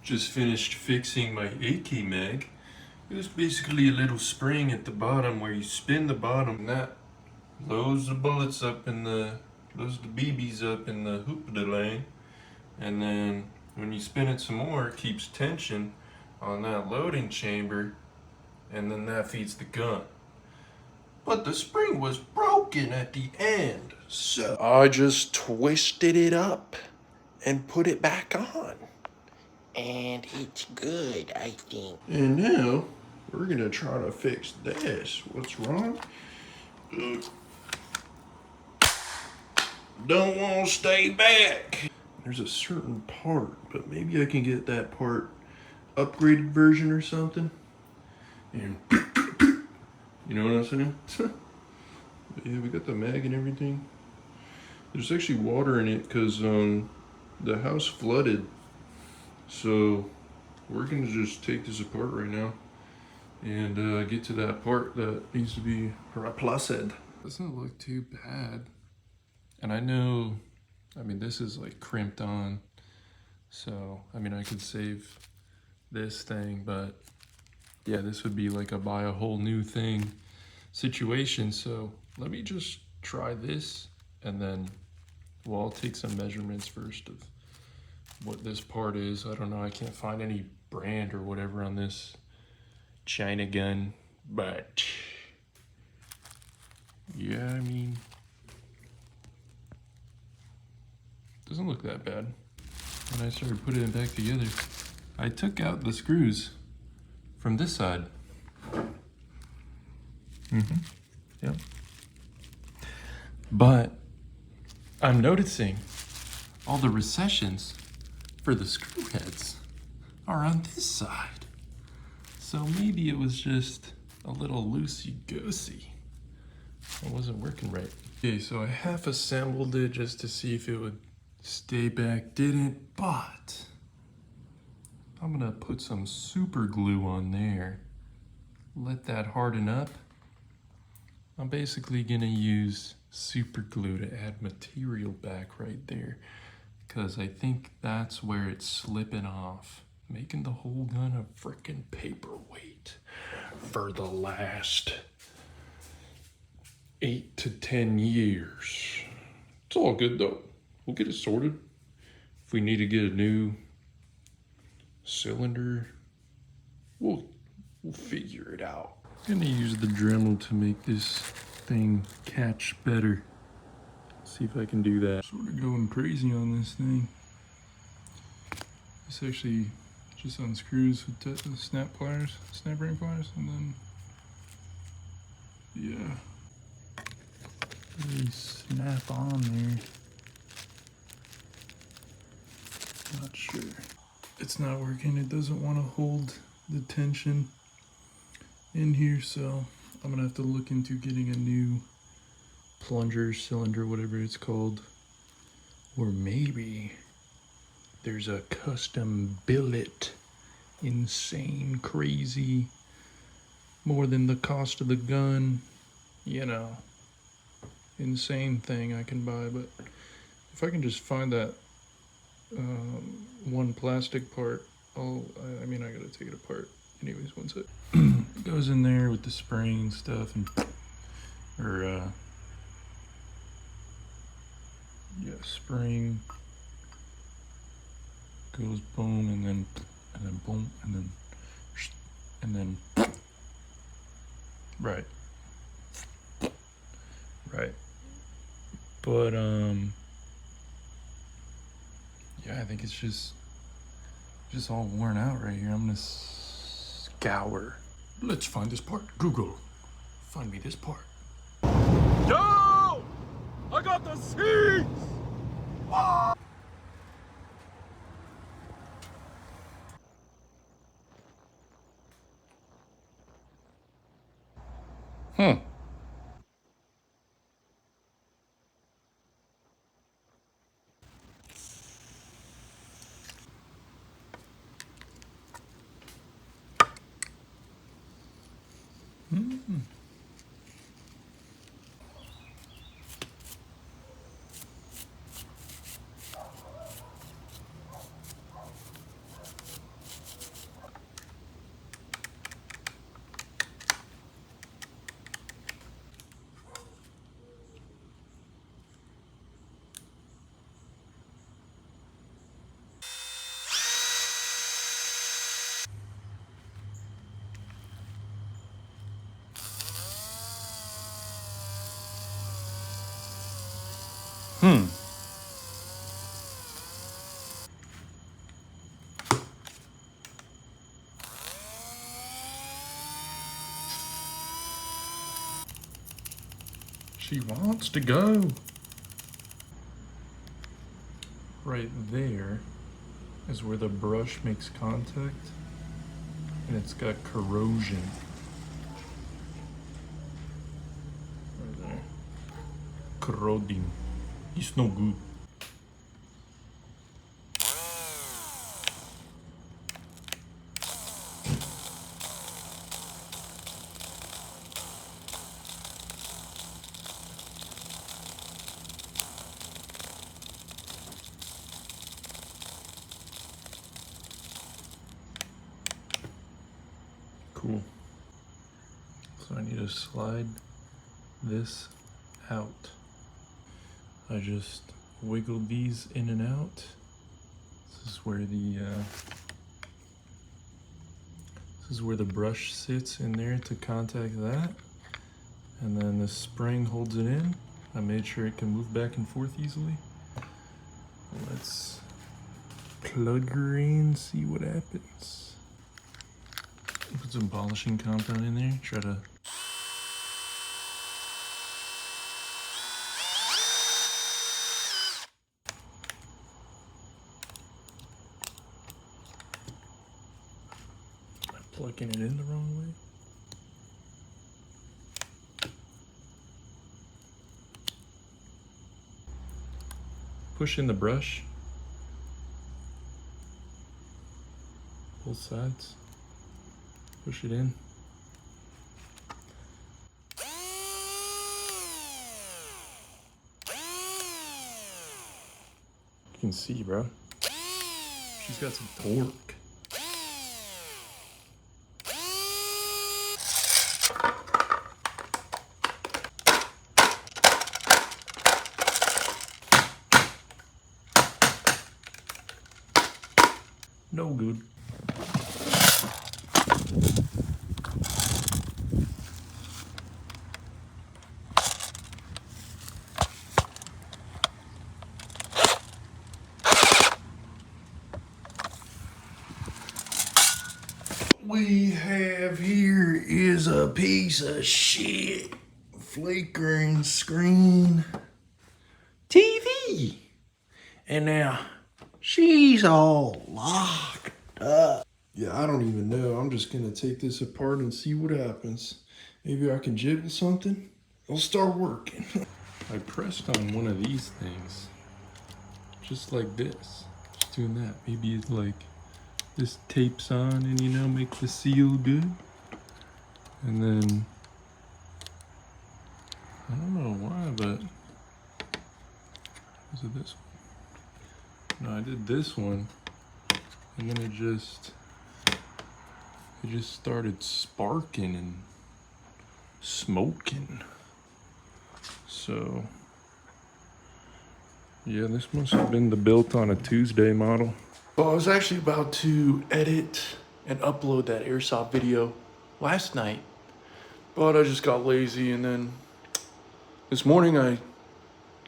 Just finished fixing my AK mag. It was basically a little spring at the bottom where you spin the bottom and that loads the bullets up in the, loads the BBs up in the hoop of the lane. And then when you spin it some more, it keeps tension on that loading chamber, and then that feeds the gun. But the spring was broken at the end, so I just twisted it up and put it back on. And it's good, I think. And now we're gonna try to fix this. What's wrong? Don't want to stay back. There's a certain part, but maybe I can get that part upgraded version or something. And you know what I'm saying? Yeah, we got the mag and everything. There's actually water in it because the house flooded. So we're gonna just take this apart right now and get to that part that needs to be replaced. Doesn't look too bad. And I know, I mean, this is like crimped on. So, I mean, I could save this thing, but yeah, this would be like a buy a whole new thing situation. So let me just try this and then, well, I'll take some measurements first of what this part is. I don't know, I can't find any brand or whatever on this China gun, but yeah, I mean, doesn't look that bad. When I started putting it back together, I took out the screws from this side. Yep. But I'm noticing all the recessions for the screw heads are on this side. So maybe it was just a little loosey-goosey. It wasn't working right. Okay, so I half assembled it just to see if it would stay back. Didn't, but I'm gonna put some super glue on there. Let that harden up. I'm basically gonna use super glue to add material back right there, because I think that's where it's slipping off, making the whole gun a frickin' paperweight for the last 8 to 10 years. It's all good though. We'll get it sorted. If we need to get a new cylinder, we'll figure it out. I'm gonna use the Dremel to make this thing catch better. See if I can do that. Sort of going crazy on this thing. This actually just unscrews with snap ring pliers, and then yeah, really snap on there. Not sure. It's not working. It doesn't want to hold the tension in here, so I'm gonna have to look into getting a new plunger, cylinder, whatever it's called. Or maybe there's a custom billet, insane, crazy, more than the cost of the gun, you know, insane thing I can buy. But if I can just find that one plastic part, I mean, I gotta take it apart anyways once it goes in there with the spring and stuff, and yeah, spring goes boom, and then boom, and then right. But yeah, I think it's just all worn out right here. I'm gonna scour. Let's find this part. Google, find me this part. Yo! I got the seeds! She wants to go. Right there is where the brush makes contact, and it's got corrosion. Right there. Corroding. It's no good. Cool. So I need to slide this out. I just wiggle these in and out. This is where the brush sits in there to contact that. And then the spring holds it in. I made sure it can move back and forth easily. Let's plug her in, see what happens. Put some polishing compound in there, try to plugging it in the wrong way. Push in the brush, both sides. Push it in. You can see, bro. She's got some torque. No good. We have here is a piece of shit flickering screen TV. And now she's all locked up. Yeah, I don't even know. I'm just gonna take this apart and see what happens. Maybe I can jiggle something. It'll start working. I pressed on one of these things, just like this. Just doing that. Maybe it's like this tapes on and, you know, make the seal good. And then, I don't know why, but was it this one? No, I did this one, and then it just started sparking and smoking. So, yeah, this must have been the built on a Tuesday model. Well, I was actually about to edit and upload that Airsoft video last night, but I just got lazy, and then this morning I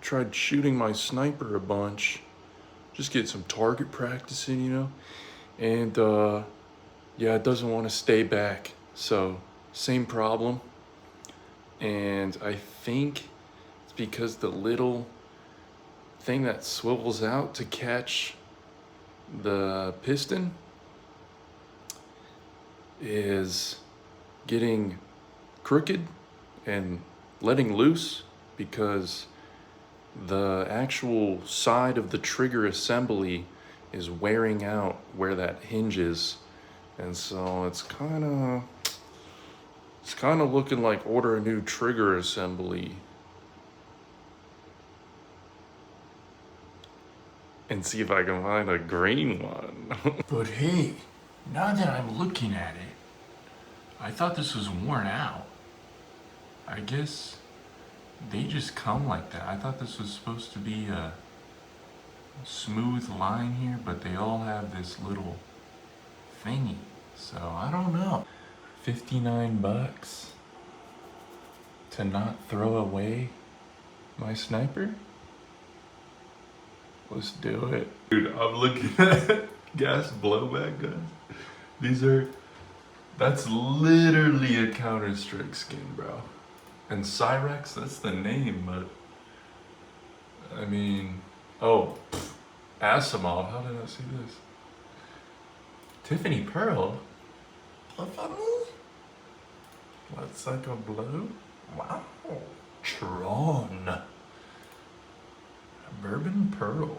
tried shooting my sniper a bunch, just get some target practice in, you know, and yeah, it doesn't want to stay back, so same problem. And I think it's because the little thing that swivels out to catch the piston is getting crooked and letting loose, because the actual side of the trigger assembly is wearing out where that hinges. And so it's kind of looking like order a new trigger assembly and see if I can find a green one. But hey, now that I'm looking at it, I thought this was worn out. I guess they just come like that. I thought this was supposed to be a smooth line here, but they all have this little thingy. So I don't know. 59 bucks to not throw away my sniper? Let's do it. Dude, I'm looking at gas blowback guns. That's literally a Counter-Strike skin, bro. And Cyrex, that's the name, but I mean, oh, Asimov, how did I see this? Tiffany Pearl? What's like a blue? Wow. Tron. Bourbon Pearl.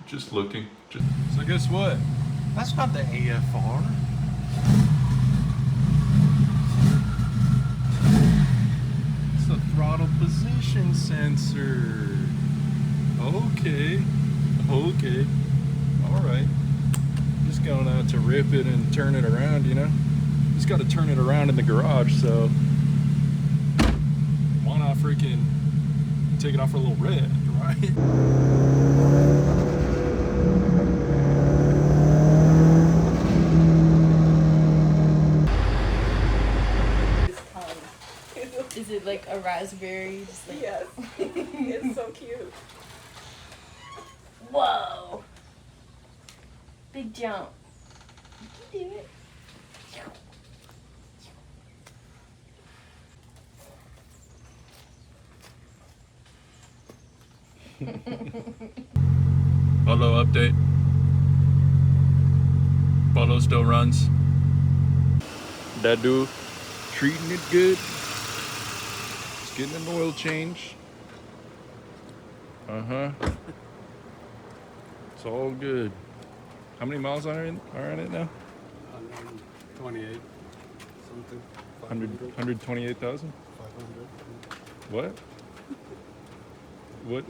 Just looking. So guess what? That's not the AFR. It's the throttle position sensor. Okay. Alright. Just going out to rip it and turn it around, you know? Just got to turn it around in the garage, so why not freaking take it off for a little red, right? Is it like a raspberry? Just like... Yes. It's so cute. Whoa! Big jump. You can do it. Polo update. Polo still runs. That dude treating it good. It's getting an oil change. It's all good. How many miles are on it now? 128 something. 128,000? 500.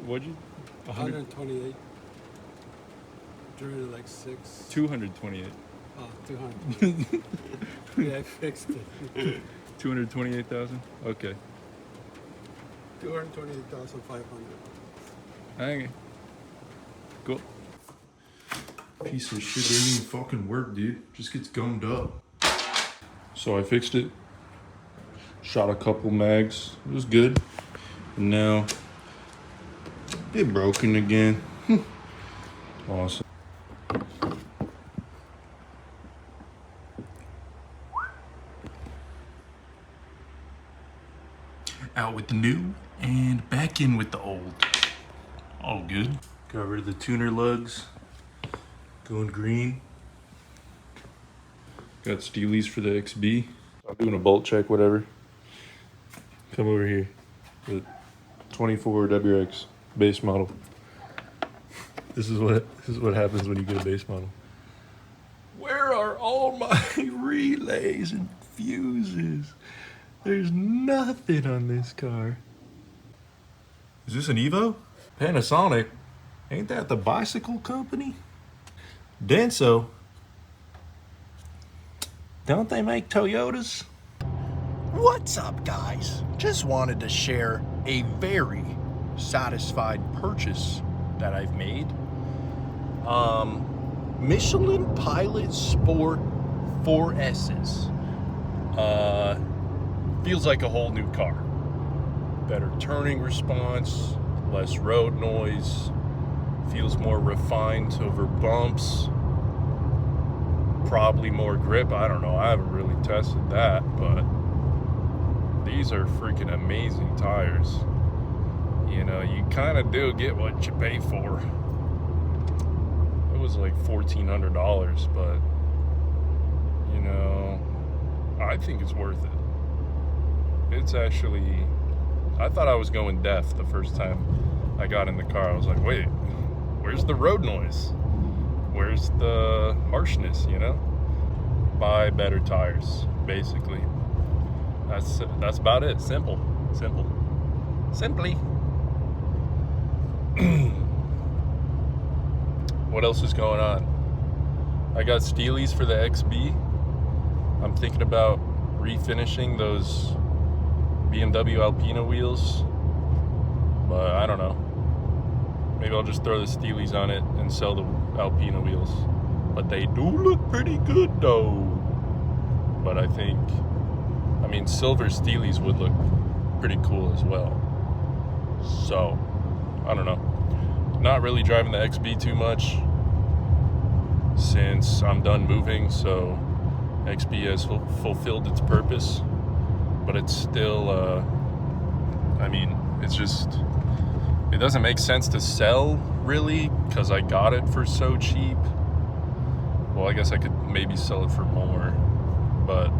What'd you? 128. Drew like 6. 228. Oh, 200. Yeah, I fixed it. 228,000? Okay. 228,500. Okay. Cool. Piece of shit doesn't even fucking work, dude. Just gets gummed up. So I fixed it. Shot a couple mags. It was good. And now it broken again. Awesome. Out with the new and back in with the old. All good. Got rid of the tuner lugs. Going green. Got Steelies for the XB. I'm doing a bolt check, whatever. Come over here. The 24 WRX base model. This is what happens when you get a base model. Where are all my relays and fuses? There's nothing on this car. Is this an Evo? Panasonic? Ain't that the bicycle company? Denso? Don't they make Toyotas? What's up, guys? Just wanted to share a very satisfied purchase that I've made. Michelin Pilot Sport 4S's. Feels like a whole new car. Better turning response, less road noise, feels more refined over bumps, probably more grip. I don't know, I haven't really tested that, but these are freaking amazing tires. You know, you kind of do get what you pay for. It was like $1,400, but you know, I think it's worth it. It's actually, I thought I was going deaf the first time I got in the car. I was like, wait, where's the road noise? Where's the harshness, you know? Buy better tires, basically. That's about it. Simply. What else is going on? I got Steelies for the XB. I'm thinking about refinishing those BMW Alpina wheels, but I don't know. Maybe I'll just throw the Steelies on it and sell the Alpina wheels. But they do look pretty good though. But I mean, silver Steelies would look pretty cool as well. So, I don't know. Not really driving the XB too much since I'm done moving, so XB has fulfilled its purpose. But it's still, I mean, it's just, it doesn't make sense to sell, really, because I got it for so cheap. Well, I guess I could maybe sell it for more, but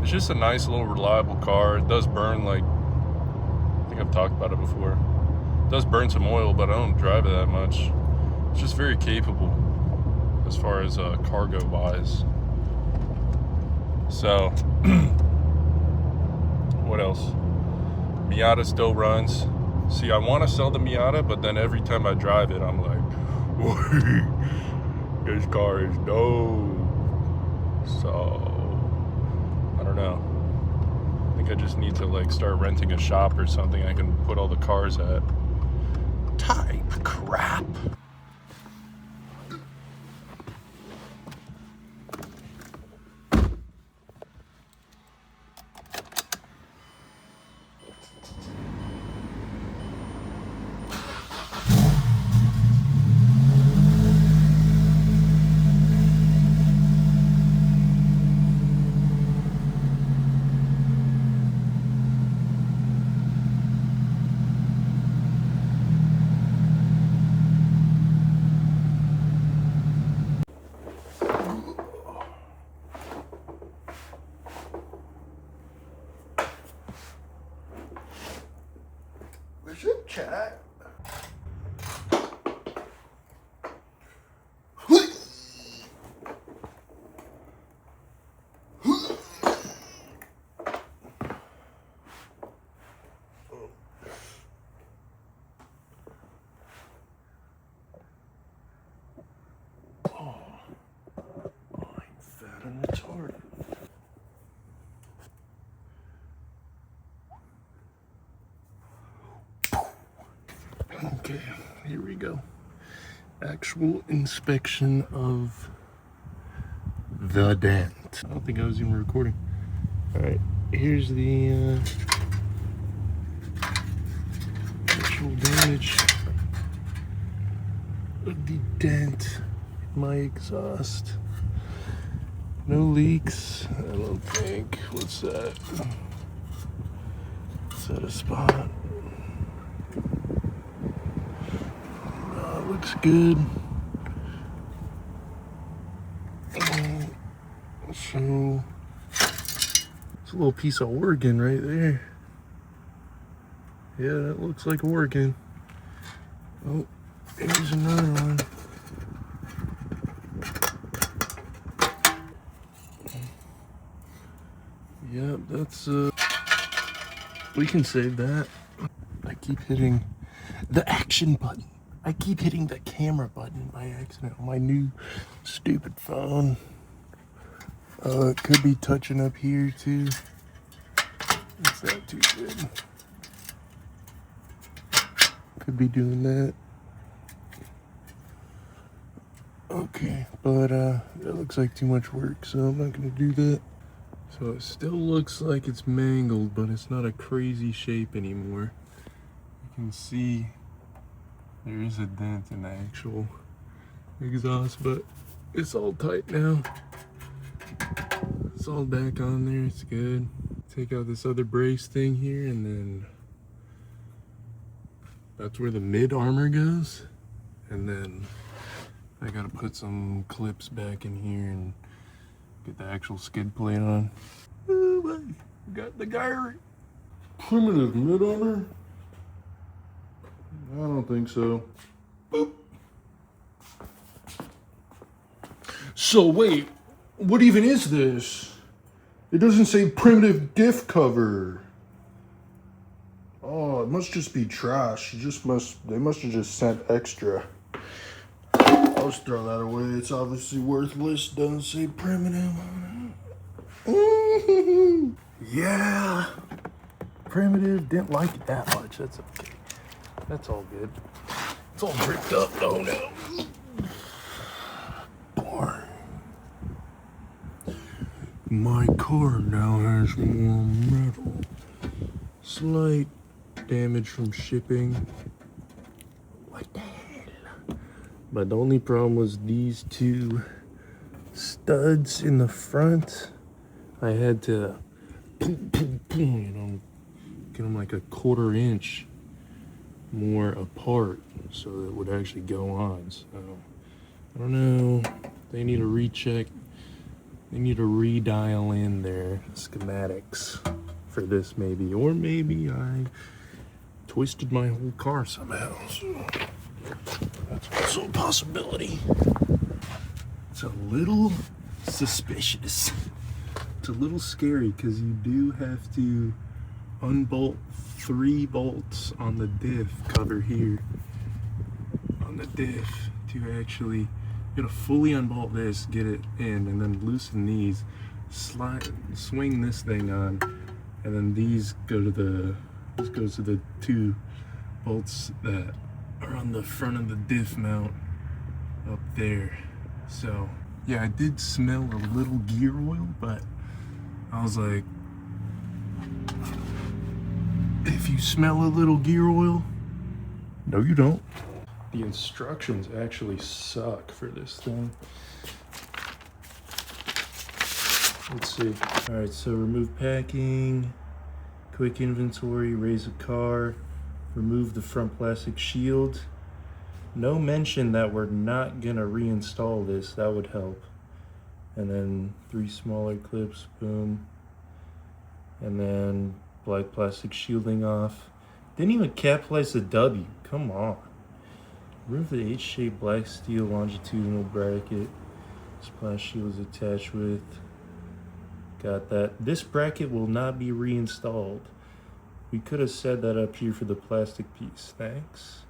it's just a nice little reliable car. It does burn, like, I think I've talked about it before. It does burn some oil, but I don't drive it that much. It's just very capable as far as cargo wise. So, what else? Miata still runs. See, I want to sell the Miata, but then every time I drive it, I'm like, wait, this car is dope. So, I don't know. I think I just need to like start renting a shop or something I can put all the cars at. Type crap. What's up, chat? I'm retarded. Okay, here we go. Actual inspection of the dent. I don't think I was even recording. All right, here's the actual damage of the dent in my exhaust. No leaks, I don't think. What's that? Is that a spot? No, it looks good. So, it's a little piece of organ right there. Yeah, that looks like organ. Oh, here's another one. Yep, that's we can save that. I keep hitting the action button. I keep hitting the camera button by accident on my new stupid phone. It could be touching up here too. It's not too good. Could be doing that. Okay, but that looks like too much work, so I'm not gonna do that. So it still looks like it's mangled, but it's not a crazy shape anymore. You can see there is a dent in the actual exhaust, but it's all tight now. It's all back on there, it's good. Take out this other brace thing here, and then that's where the mid armor goes. And then I gotta put some clips back in here and get the actual skid plate on. Ooh, I got the gyre. Primitive mid armor? I don't think so. Boop. So wait, what even is this? It doesn't say primitive diff cover. Oh, it must just be trash. They must have just sent extra. I'll just throw that away. It's obviously worthless. Doesn't say primitive on it. Yeah. Primitive. Didn't like it that much. That's okay. That's all good. It's all bricked up though now. Boring. My car now has more metal. Slight damage from shipping. What the hell? But the only problem was these two studs in the front. I had to, you know, get them like a 1/4 inch more apart so that it would actually go on. So I don't know. They need a recheck. They need to redial in their schematics for this, maybe, or maybe I twisted my whole car somehow. So that's also a possibility. It's a little suspicious. It's a little scary because you do have to unbolt 3 bolts on the diff cover here. On the diff to actually, you gotta fully unbolt this, get it in, and then loosen these, swing this thing on, and then these go to the, this goes to the 2 bolts that are on the front of the diff mount up there. So yeah, I did smell a little gear oil, but I was like, if you smell a little gear oil, no you don't. The instructions actually suck for this thing. Let's see. All right, so remove packing, quick inventory, raise a car, remove the front plastic shield. No mention that we're not gonna reinstall this, that would help. And then 3 smaller clips, boom. And then black plastic shielding off. Didn't even capitalize the W, come on. Remove the H-shaped black steel longitudinal bracket. Splash shield is attached with. Got that. This bracket will not be reinstalled. We could have set that up here for the plastic piece, thanks.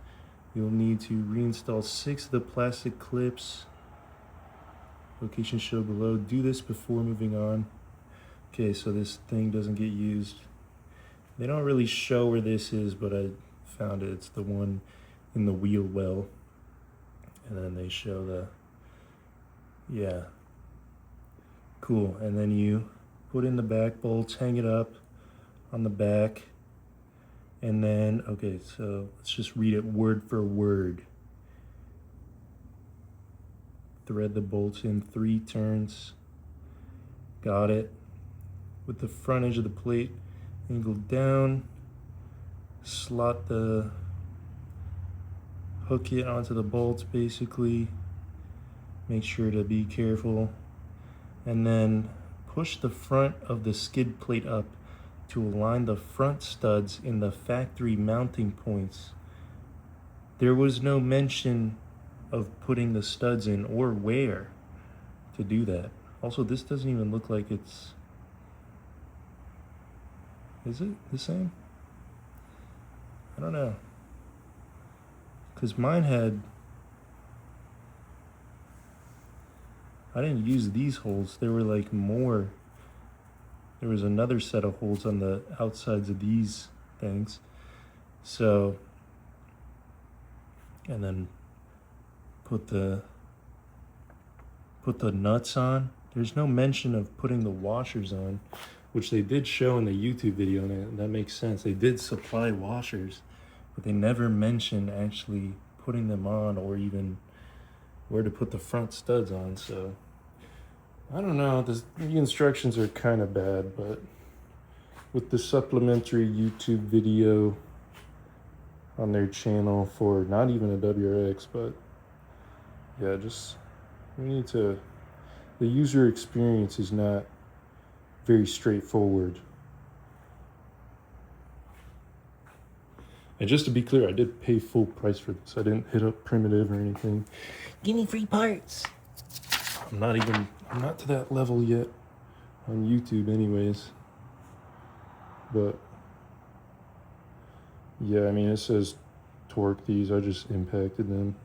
You'll need to reinstall 6 of the plastic clips. Location shown below. Do this before moving on. Okay, so this thing doesn't get used. They don't really show where this is, but I found it. It's the one in the wheel well. And then they show the, yeah. Cool, and then you put in the back bolts, hang it up on the back. And then, okay, so let's just read it word for word. Thread the bolts in 3 turns. Got it. With the front edge of the plate angled down, slot the, hook it onto the bolts basically. Make sure to be careful. And then push the front of the skid plate up to align the front studs in the factory mounting points. There was no mention of putting the studs in or where to do that. Also, this doesn't even look like it's, is it the same? I don't know. Because mine had, I didn't use these holes. There were like more. There was another set of holes on the outsides of these things. So, and then put the nuts on. There's no mention of putting the washers on, which they did show in the YouTube video, and that makes sense. They did supply washers, but they never mentioned actually putting them on or even where to put the front studs on. So I don't know, the instructions are kind of bad, but with the supplementary YouTube video on their channel for not even a WRX, but yeah, just we need to, the user experience is not very straightforward. And just to be clear, I did pay full price for this. I didn't hit up Primitive or anything. Give me free parts. I'm not to that level yet on YouTube anyways. But yeah, I mean, it says torque these. I just impacted them.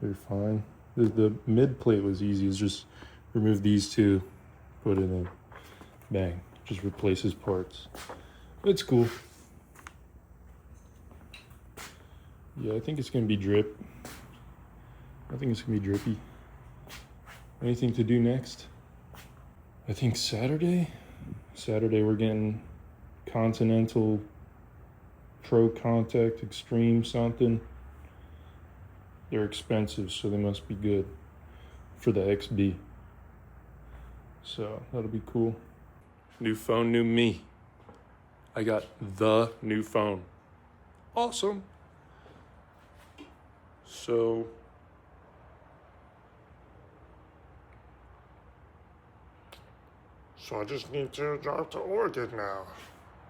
They're fine. The mid plate was easy. It's just remove these 2, put it in. Bang. Just replaces parts. It's cool. Yeah, I think it's gonna be drip. I think it's gonna be drippy. Anything to do next? I think Saturday we're getting Continental Pro Contact Extreme something. They're expensive, so they must be good for the XB. So that'll be cool. New phone, new me. I got the new phone. Awesome. So I just need to drive to Oregon now.